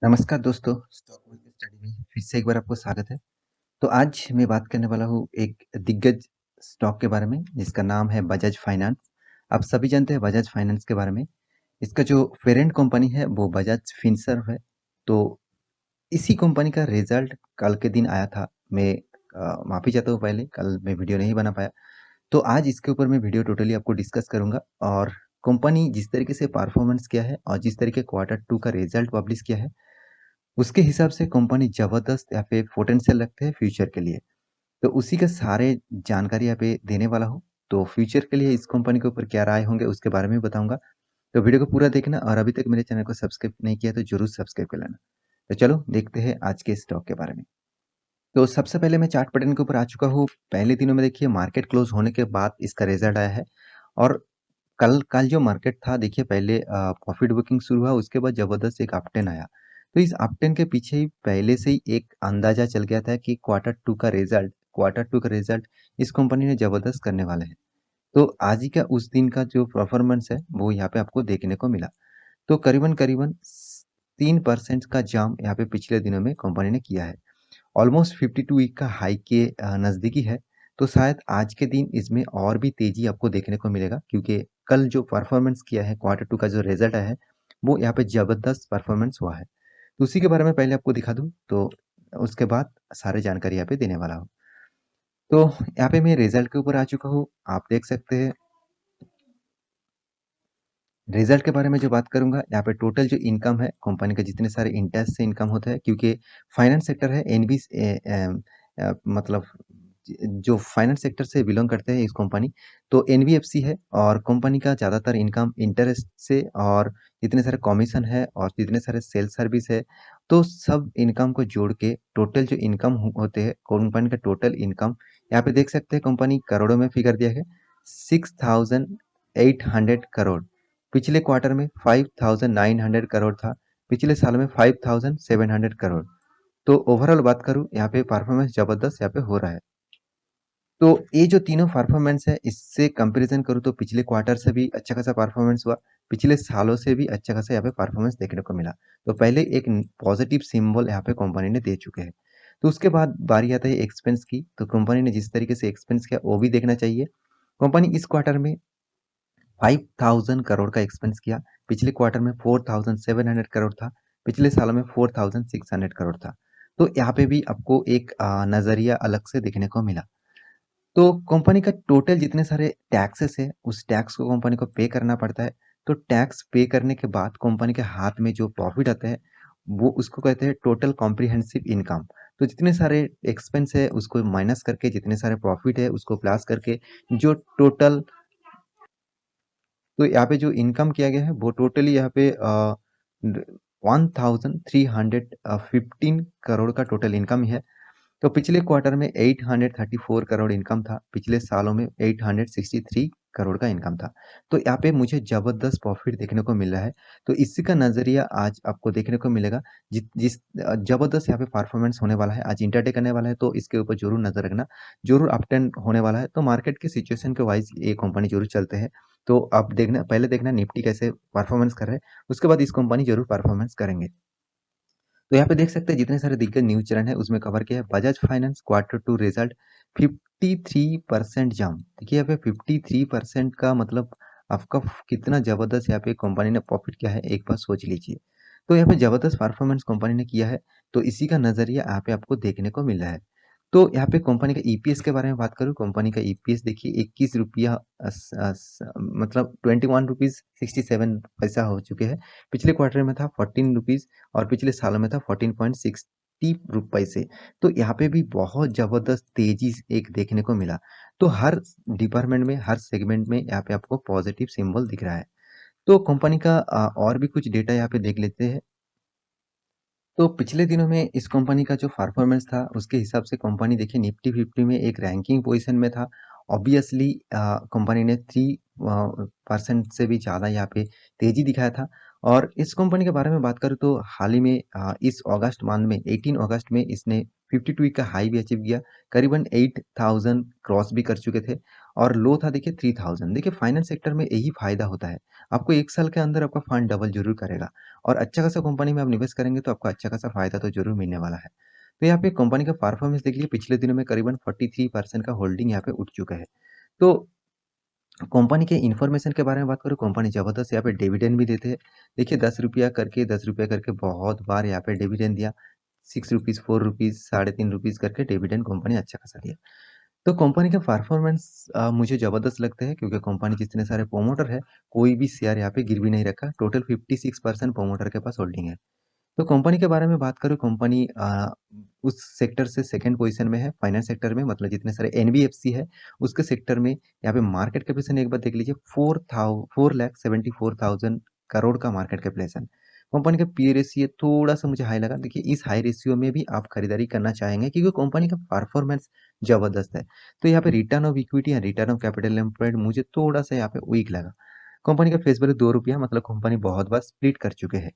नमस्कार दोस्तों, stock market study में फिर से एक बार आपको स्वागत है। तो आज मैं बात करने वाला हूँ एक दिग्गज स्टॉक के बारे में जिसका नाम है बजाज फाइनेंस। आप सभी जानते हैं बजाज फाइनेंस के बारे में। इसका जो पेरेंट कंपनी है वो बजाज फिनसर्व है। तो इसी कंपनी का रिजल्ट कल के दिन आया था। मैं माफ़ी चाहता हूँ, पहले कल मैं वीडियो नहीं बना पाया। तो आज इसके ऊपर मैं वीडियो टोटली आपको डिस्कस करूँगा और कंपनी जिस तरीके से परफॉर्मेंस किया है और जिस तरीके क्वार्टर 2 का रिजल्ट पब्लिश किया है, उसके हिसाब से कंपनी ज़बरदस्त यहाँ पे पोटेंशियल रखते हैं फ्यूचर के लिए। तो उसी के सारे जानकारी यहाँ पे देने वाला हूँ। तो फ्यूचर के लिए इस कंपनी के ऊपर क्या राय होंगे उसके बारे में बताऊँगा। तो वीडियो को पूरा देखना और अभी तक मेरे चैनल को सब्सक्राइब नहीं किया तो ज़रूर सब्सक्राइब कर लेना। तो चलो देखते हैं आज के स्टॉक के बारे में। तो सबसे पहले मैं चार्ट पैटर्न के ऊपर आ चुका हूँ। पहले दिनों में देखिए मार्केट क्लोज़ होने के बाद इसका रिज़ल्ट आया है और कल कल जो मार्केट था देखिए, पहले प्रॉफिट बुकिंग शुरू हुआ, उसके बाद ज़बरदस्त एक अपट्रेंड आया। तो इस अपट्रेंड के पीछे ही पहले से ही एक अंदाज़ा चल गया था कि क्वार्टर 2 का रिज़ल्ट इस कंपनी ने ज़बरदस्त करने वाले हैं। तो आज ही का उस दिन का जो परफॉर्मेंस है वो यहाँ पे आपको देखने को मिला। तो करीबन-करीबन 3% का जंप यहाँ पे पिछले दिनों में कंपनी ने किया है। ऑलमोस्ट 52 वीक का हाई के नज़दीकी है। तो शायद आज के दिन इसमें और भी तेज़ी आपको देखने को मिलेगा, क्योंकि कल जो परफॉर्मेंस किया है क्वार्टर 2 का जो रिज़ल्ट आया है, वो यहाँ पे ज़बरदस्त परफॉर्मेंस हुआ है। तो उसी के बारे में पहले आपको दिखा दूँ, तो उसके बाद सारी जानकारी यहाँ पे देने वाला हूँ। तो यहाँ पे मैं रिज़ल्ट के ऊपर आ चुका हूँ। आप देख सकते हैं, रिज़ल्ट के बारे में जो बात करूँगा, यहाँ पे टोटल जो इनकम है कंपनी के, जितने सारे इंटरेस्ट से इनकम होता है, क्योंकि फाइनेंस सेक्टर है, मतलब जो फाइनेंस सेक्टर से बिलोंग करते हैं इस कंपनी, तो एनबीएफसी है और कंपनी का ज़्यादातर इनकम इंटरेस्ट से और जितने सारे कमीशन है और जितने सारे सेल्स सर्विस है, तो सब इनकम को जोड़ के टोटल जो इनकम होते हैं कंपनी का टोटल इनकम, यहाँ पे देख सकते हैं कंपनी करोड़ों में फिगर दिया है, 6,800 करोड़। पिछले क्वार्टर में 5,900 करोड़ था, पिछले साल में 5,700 करोड़। तो ओवरऑल बात करूँ, यहाँ पे परफॉर्मेंस ज़बरदस्त यहाँ पे हो रहा है। तो ये जो तीनों परफॉर्मेंस है, इससे कंपैरिजन करूँ तो पिछले क्वार्टर से भी अच्छा खासा परफॉर्मेंस हुआ, पिछले सालों से भी अच्छा खासा यहाँ पे परफॉर्मेंस देखने को मिला। तो पहले एक पॉजिटिव सिंबल यहाँ पे कंपनी ने दे चुके हैं। तो उसके बाद बारी आता है एक्सपेंस की। तो कंपनी ने जिस तरीके से एक्सपेंस किया वो भी देखना चाहिए। कंपनी इस क्वार्टर में 5,000 करोड़ का एक्सपेंस किया, पिछले क्वार्टर में 4,700 करोड़ था, पिछले साल में 4,600 करोड़ था। तो यहाँ पे भी आपको एक नज़रिया अलग से देखने को मिला। तो कंपनी का टोटल जितने सारे टैक्सेस है, उस टैक्स को कंपनी को पे करना पड़ता है। तो टैक्स पे करने के बाद कंपनी के हाथ में जो प्रॉफिट आता है, वो उसको कहते हैं टोटल कॉम्प्रिहेंसिव इनकम। तो जितने सारे एक्सपेंस है उसको माइनस करके, जितने सारे प्रॉफिट है उसको प्लस करके, जो टोटल, तो यहाँ पे जो इनकम किया गया है वो टोटली यहाँ पे 1315 करोड़ का टोटल इनकम है। तो पिछले क्वार्टर में 834 करोड़ इनकम था, पिछले सालों में 863 करोड़ का इनकम था। तो यहाँ पे मुझे ज़बरदस्त प्रॉफिट देखने को मिल रहा है। तो इसी का नज़रिया आज आपको देखने को मिलेगा। ज़बरदस्त यहाँ पे परफॉर्मेंस होने वाला है, आज इंटरडे करने वाला है, तो इसके ऊपर ज़रूर नज़र रखना, ज़रूर अप ट्रेंड होने वाला है। तो मार्केट की सिचुएशन के वाइज़ ये कंपनी ज़रूर चलते हैं। तो आप देखना, पहले देखना निफ्टी कैसे परफॉर्मेंस कर रहा है, उसके बाद इस कंपनी ज़रूर परफॉर्मेंस करेंगे। तो यहाँ पे देख सकते हैं जितने सारे दिग्गज न्यूज़ चैनल है उसमें कवर किया है Bajaj finance quarter 2 result 53% jump. देखिए यहाँ पे 53% का मतलब आपका कितना ज़बरदस्त यहाँ पे कंपनी ने प्रॉफिट किया है, एक बार सोच लीजिए। तो यहाँ पे ज़बरदस्त परफॉर्मेंस कंपनी ने किया है। तो इसी का नज़रिया यहाँ पे आपको देखने को मिल रहा है। तो यहाँ पे कंपनी का ईपीएस के बारे में बात करूँ, कंपनी का ईपीएस देखिए 21 रुपया मतलब 21 रुपीज़ 67 पैसा हो चुके हैं। पिछले क्वार्टर में था 14 रुपीज़ और पिछले साल में था 14.60 रुपए से। तो यहाँ पे भी बहुत ज़बरदस्त तेज़ी एक देखने को मिला। तो हर डिपार्टमेंट में, हर सेगमेंट में यहाँ पे आपको पॉजिटिव सिंबल दिख रहा है। तो कंपनी का और भी कुछ डेटा यहाँ पे देख लेते हैं। तो पिछले दिनों में इस कंपनी का जो परफॉर्मेंस था उसके हिसाब से कंपनी देखिए निफ्टी 50 में एक रैंकिंग पोजीशन में था। ऑब्वियसली कंपनी ने 3% से भी ज़्यादा यहाँ पे तेज़ी दिखाया था। और इस कंपनी के बारे में बात करूँ तो हाल ही में इस अगस्त मंथ में 18 अगस्त में इसने 52 वीक का हाई भी अचीव किया, करीबन 8,000 क्रॉस भी कर चुके थे। और लो था देखिए 3000। देखिए फाइनेंस सेक्टर में यही फायदा होता है, आपको 1 साल के अंदर आपका फंड डबल ज़रूर करेगा और अच्छा खासा कंपनी में आप निवेश करेंगे तो आपको अच्छा खासा फायदा तो ज़रूर मिलने वाला है। तो यहाँ पे कंपनी का परफॉर्मेंस देख लीजिए, पिछले दिनों में करीबन 43% का होल्डिंग यहाँ पे उठ चुका है। तो कंपनी के इन्फॉर्मेशन के बारे में बात करूँ, कंपनी ज़बरदस्त यहाँ पे डिविडेंड भी देते हैं। देखिए ₹10 करके बहुत बार यहाँ पे डिविडेंड दिया। ₹6, ₹4, ₹3.5 करके डिविडेंड कंपनी अच्छा खासा दिया। तो कंपनी का परफॉर्मेंस मुझे ज़बरदस्त लगता है, क्योंकि कंपनी जितने सारे प्रमोटर है, कोई भी शेयर यहाँ पे गिरवी नहीं रखा। टोटल 56% प्रमोटर के पास होल्डिंग है। तो कंपनी के बारे में बात करूँ, कंपनी उस सेक्टर से सेकंड पोजीशन में है, फाइनेंस सेक्टर में, मतलब जितने सारे एनबीएफसी है, उसके सेक्टर में यहाँ पे मार्केट कैपिटलाइजेशन एक बार देख लीजिए, 4,74,000 करोड़ का मार्केट कैपिटलाइजेशन। कंपनी का पी रेशियो थोड़ा-सा मुझे हाई लगा। देखिए इस हाई रेशियो में भी आप खरीदारी करना चाहेंगे, क्योंकि कंपनी का परफॉर्मेंस ज़बरदस्त है। तो यहाँ पे रिटर्न ऑफ इक्विटी या रिटर्न ऑफ कैपिटल एम्प्लॉयड मुझे थोड़ा-सा यहाँ पे वीक लगा। कंपनी का फेस वैल्यू ₹2, मतलब कंपनी बहुत बार स्प्लिट कर चुके हैं।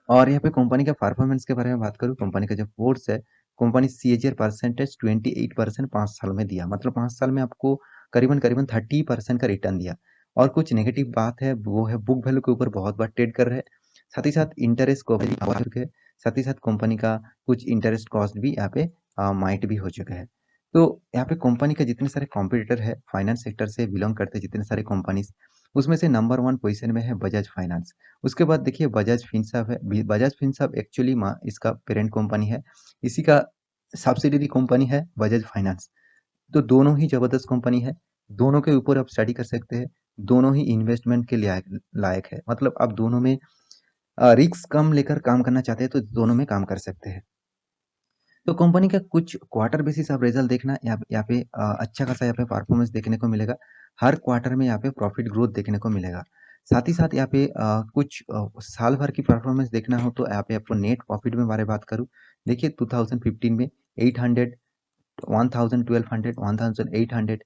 और यहाँ पे कंपनी का परफॉर्मेंस के बारे में बात करूँ, कंपनी का जो फोर्स है, कंपनी सीएजीआर परसेंटेज 28% 5 साल में दिया, मतलब 5 साल में आपको करीबन-करीबन 30% का रिटर्न दिया। और कुछ नेगेटिव बात है, वो है बुक वैल्यू के ऊपर बहुत बार ट्रेड कर रहे हैं। साथ ही साथ इंटरेस्ट कवरेज बढ़ चुके हैं। साथ ही साथ कंपनी का कुछ इंटरेस्ट कॉस्ट भी यहाँ पे माइट भी हो चुके हैं। तो यहाँ पे कंपनी के जितने सारे कॉम्पिटिटर है, फाइनेंस सेक्टर से बिलोंग करते हैं जितने सारे कंपनीज़, उसमें से नंबर 1 पोज़ीशन में है बजाज फाइनेंस। उसके बाद देखिए बजाज फिनसर्व है। बजाज फिनसर्व एक्चुअली इसका पेरेंट कंपनी है। इसी का सब्सिडियरी कंपनी है बजाज फाइनेंस। तो दोनों ही ज़बरदस्त कंपनी है। दोनों के ऊपर आप स्टडी कर सकते हैं। दोनों ही इन्वेस्टमेंट के लायक लायक है। मतलब आप दोनों में रिस्क कम लेकर काम करना चाहते हैं तो दोनों में काम कर सकते हैं। तो कंपनी का कुछ क्वार्टर बेसिस आप रिजल्ट देखना, यहाँ पे अच्छा खासा यहाँ पे परफॉर्मेंस देखने को मिलेगा। हर क्वार्टर में यहाँ पे प्रॉफिट ग्रोथ देखने को मिलेगा। साथ ही साथ यहाँ पे कुछ साल भर की परफॉर्मेंस देखना हो तो यहाँ पे आपको नेट प्रॉफिट में बारे बात करूँ, देखिए 2015 में 800, 1000, 1200, 1800,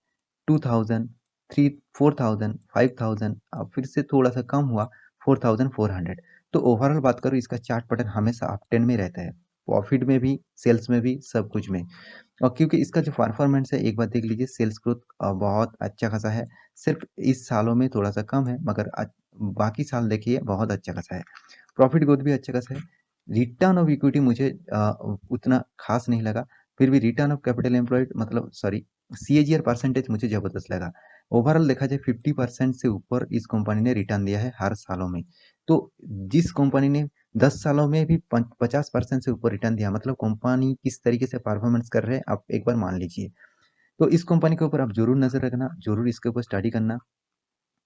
2000, 3 4000, 5000, फिर से थोड़ा-सा कम हुआ 4400। तो ओवरऑल बात करूँ, इसका चार्ट पैटर्न हमेशा अप ट्रेंड में रहता है। प्रॉफिट में भी, सेल्स में भी, सब कुछ में। और क्योंकि इसका जो परफॉर्मेंस है, एक बार देख लीजिए, सेल्स ग्रोथ बहुत अच्छा खासा है। सिर्फ इस सालों में थोड़ा-सा कम है, मगर बाकी साल देखिए बहुत अच्छा खासा है। प्रॉफिट ग्रोथ भी अच्छा खासा है। रिटर्न ऑफ इक्विटी मुझे उतना खास नहीं लगा। फिर भी रिटर्न ऑफ कैपिटल एम्प्लॉयड, मतलब सॉरी, सीएजीआर परसेंटेज मुझे ज़बरदस्त लगा। ओवरऑल देखा जाए 50% से ऊपर इस कंपनी ने रिटर्न दिया है हर सालों में। तो जिस कंपनी ने 10 सालों में भी 50% से ऊपर रिटर्न दिया, मतलब कंपनी किस तरीके से परफॉर्मेंस कर रहे हैं, आप एक बार मान लीजिए। तो इस कंपनी के ऊपर आप ज़रूर नज़र रखना, ज़रूर इसके ऊपर स्टडी करना।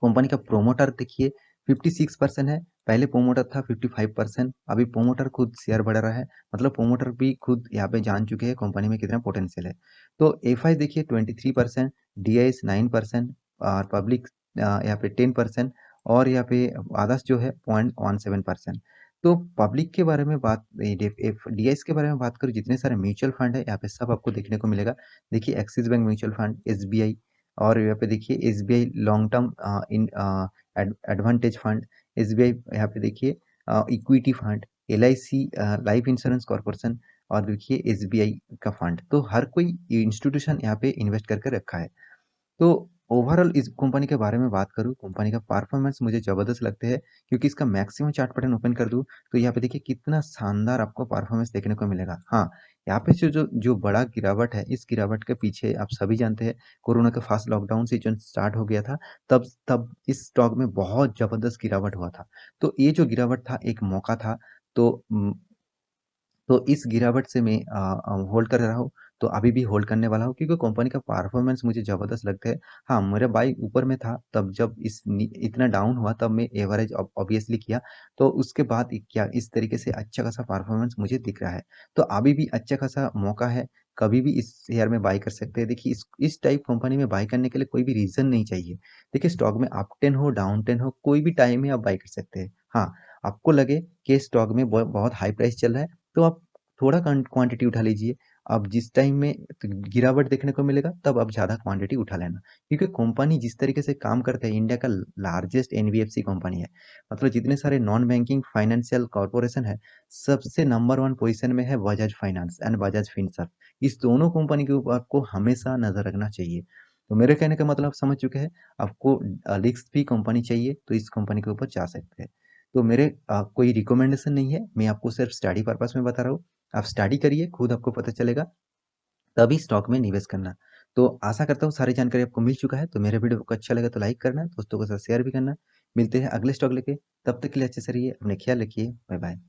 कंपनी का प्रोमोटर देखिए 56% है, पहले प्रोमोटर था 55%, अभी प्रोमोटर खुद शेयर बढ़ा रहा है, मतलब प्रोमोटर भी खुद यहाँ पे जान चुके हैं कंपनी में कितना पोटेंशियल है। तो एफआई देखिए 23%, डीआईएस 9%, और पब्लिक यहाँ पे 10%, और यहाँ पे अदर्स जो है 0.17%। तो पब्लिक के बारे में बात, डीआईएस के बारे में बात करूँ, जितने सारे म्यूचुअल फंड है यहाँ पे सब आपको देखने को मिलेगा। देखिए axis bank mutual fund, SBI, और यहाँ पे देखिए SBI long term advantage fund, SBI यहाँ पे देखिए equity fund, LIC life insurance corporation, और देखिए एसबीआई का फंड। तो हर कोई इंस्टीट्यूशन यहाँ पे इन्वेस्ट करके रखा है। तो ओवरऑल इस कंपनी के बारे में बात करूँ, कंपनी का परफॉर्मेंस मुझे ज़बरदस्त लगते हैं, क्योंकि इसका मैक्सिमम चार्ट पैटर्न ओपन कर दूँ, तो यहाँ पे देखिए कितना शानदार आपको परफॉर्मेंस देखने को मिलेगा। हाँ, यहाँ पे जो जो जो बड़ा गिरावट है, इस गिरावट के पीछे आप सभी जानते हैं, कोरोना के फर्स्ट लॉकडाउन से जो स्टार्ट हो गया था, तब तब इस स्टॉक में बहुत ज़बरदस्त गिरावट हुआ था। तो ये जो गिरावट था, एक मौका था। तो तो इस गिरावट से मैं होल्ड कर रहा हूँ, तो अभी भी होल्ड करने वाला हूँ, क्योंकि कंपनी का परफॉर्मेंस मुझे ज़बरदस्त लगता है। हाँ, मेरा बाई ऊपर में था, तब जब इतना डाउन हुआ तब मैं एवरेज ऑब्वियसली किया, तो उसके बाद क्या इस तरीके से अच्छा खासा परफॉर्मेंस मुझे दिख रहा है। तो अभी भी अच्छा खासा मौका है, कभी भी इस शेयर में बाई कर सकते हैं। देखिए इस टाइप कंपनी में बाई करने के लिए कोई भी रीज़न नहीं चाहिए। देखिए स्टॉक में अप ट्रेंड हो, डाउन ट्रेंड हो, कोई भी टाइम में आप बाई कर सकते हैं। हाँ, आपको लगे कि स्टॉक में बहुत हाई प्राइस चल रहा है, तो आप थोड़ा क्वांटिटी उठा लीजिए। अब जिस टाइम में गिरावट देखने को मिलेगा, तब आप ज़्यादा क्वांटिटी उठा लेना, क्योंकि कंपनी जिस तरीके से काम करता है, इंडिया का लार्जेस्ट एनबीएफसी कंपनी है। मतलब जितने सारे नॉन बैंकिंग फाइनेंशियल कॉर्पोरेशन है, सबसे नंबर 1 पोजीशन में है Bajaj finance and Bajaj Finserv. इस दोनों कंपनी के ऊपर आपको हमेशा नजर रखना चाहिए। तो मेरे कहने का मतलब समझ चुके हैं। आपको रिस्क फ्री कंपनी चाहिए तो इस कंपनी के ऊपर जा सकते हैं। तो मेरे कोई रिकमेंडेशन नहीं है, मैं आपको सिर्फ स्टडी पर्पस में बता रहा हूँ। आप स्टडी करिए, खुद आपको पता चलेगा, तभी स्टॉक में निवेश करना। तो आशा करता हूँ सारी जानकारी आपको मिल चुका है। तो मेरे वीडियो को अच्छा लगा तो लाइक करना, दोस्तों के साथ शेयर भी करना। मिलते हैं अगले स्टॉक लेके, तब तक के लिए अच्छे से रहिए, अपने ख्याल रखिए, बाय बाय।